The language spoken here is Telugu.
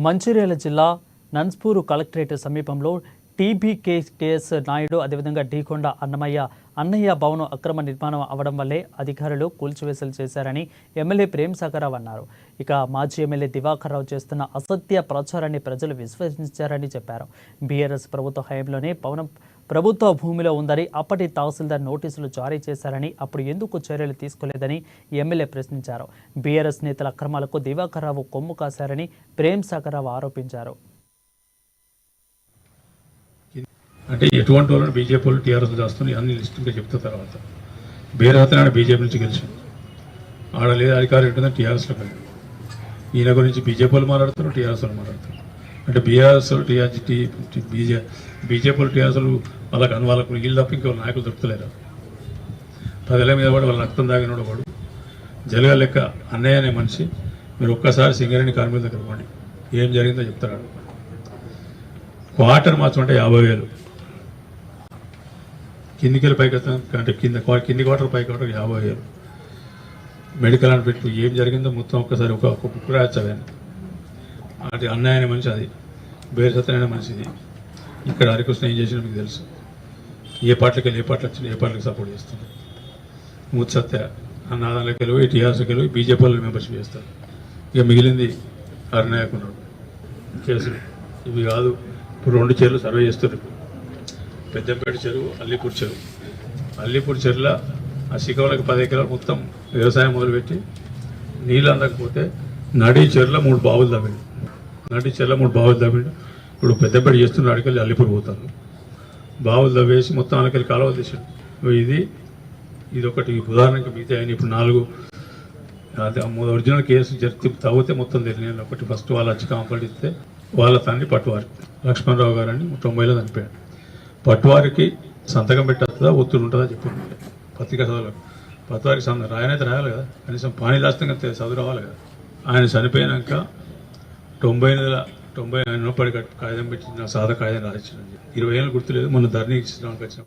మంచిర్యాల జిల్లా నన్స్పూరు కలెక్టరేట్ సమీపంలో టీబీకేఎస్ నాయుడు అదేవిధంగా ఢీకొండ అన్నయ్య భవనం అక్రమ నిర్మాణం అవడం వల్లే అధికారులు కూల్చివేతలు చేశారని ఎమ్మెల్యే ప్రేమ్ సాగరరావు అన్నారు. ఇక మాజీ ఎమ్మెల్యే దివాకర్ రావు చేస్తున్న అసత్య ప్రచారాన్ని ప్రజలు విశ్వసించారని చెప్పారు. బీఆర్ఎస్ ప్రభుత్వ హయాంలోనే భవనం ప్రభుత్వ భూమిలో ఉందని అప్పటి తహసీల్దార్ నోటీసులు జారీ చేశారని అప్పుడు ఎందుకు చర్యలు తీసుకోలేదని ఎమ్మెల్యే ప్రశ్నించారు. బీఆర్ఎస్ నేతల అక్రమాలకు దివాకర్ రావు కొమ్ము కాశారని ప్రేమ్ సాగరరావు ఆరోపించారు. అంటే ఎటువంటి వాళ్ళని బీజేపీ వాళ్ళు టీఆర్ఎస్ చేస్తున్నారు అన్ని లిస్టుగా చెప్తా తర్వాత బీఆర్ఎస్ బీజేపీ నుంచి గెలిచాం ఆడ లేదా అధికారం ఏంటంటే టీఆర్ఎస్లో కలిగి ఈయన గురించి బీజేపీ వాళ్ళు మాట్లాడతారు, టీఆర్ఎస్ వాళ్ళు మాట్లాడతారు. అంటే బీఆర్ఎస్ బీజేపీ వాళ్ళు టీఆర్ఎస్ వాళ్ళకు వీళ్ళు తప్ప ఇంకో నాయకులు దొరుకుతలేరు. ప్రజల మీద కూడా వాళ్ళ రక్తం తాగినోడు వాడు జలగా లెక్క అన్నయ్య అనే మనిషి. మీరు ఒక్కసారి సింగరేణి కార్మికుల దగ్గర పోండి, ఏం జరిగిందో చెప్తారు. క్వార్టర్ మార్చం అంటే 50,000, కిందికెళ్ళి పైకి అంటే కింది క్వార్టర్ పైకి 50,000. మెడికల్ అని పెట్టి ఏం జరిగిందో మొత్తం ఒక్కసారి ఒక బుక్ రాయచ్చవేను. అది అన్నయ్య అనే మనిషి, అది బేరు సత్యనైన మనిషిది. ఇక్కడ హరికృష్ణ ఏం చేసినా మీకు తెలుసు. ఏ పార్టీకి వెళ్ళి ఏ పార్టీ వచ్చినా ఏ పార్టీకి సపోర్ట్ చేస్తుంది. మూర్తి సత్య అన్నదానికి వెళ్ళి టీఆర్ఎస్కి వెళ్ళి బీజేపీ వాళ్ళు మెంబర్షిప్ చేస్తారు. ఇక మిగిలింది అరుణాయకున్నాడు. కేసులు ఇవి కాదు. ఇప్పుడు 2 చెరువులు సర్వే చేస్తున్నారు. పెద్దంపేట చెరువు, అల్లీపూర్ చెరువుల ఆ శిఖవులకు 10 ఎకరాలు మొత్తం వ్యవసాయం మొదలుపెట్టి నీళ్ళు అందకపోతే నడి చెరువులో 3 బావులు తవ్విండు. ఇప్పుడు పెద్దపేట చేస్తున్నారు. అడికెళ్ళి అల్లీపూర్ పోతారు. బావులు తవ్వేసి మొత్తం అక్కడికి కాలువలు తీసాడు. ఇది ఒకటి ఉదాహరణకి మిగతా ఆయన ఇప్పుడు 4 ఒరిజినల్ కేసు తవ్వితే మొత్తం తెలియదు. ఒకటి ఫస్ట్ వాళ్ళు వచ్చి కంప్లైంట్ ఇస్తే వాళ్ళ తండ్రి పట్టువారి లక్ష్మణరావు గారు అని 90లో చనిపోయాడు. పట్టువారికి సంతకం పెట్టద్దా ఒత్తుడు ఉంటుందా చెప్పండి. పత్రికా చదవలేదు. పట్టువారికి రాయనైతే రాయాలి కదా, కనీసం పానీ రాష్ట్రంగా చదువు రావాలి కదా. ఆయన చనిపోయినాక 90 కాగితం పెట్టి సాదా కాగితం రాయించాను. 20 ఏళ్ళు గుర్తులేదు. మొన్న ధరణి ఇచ్చినానికి వచ్చిన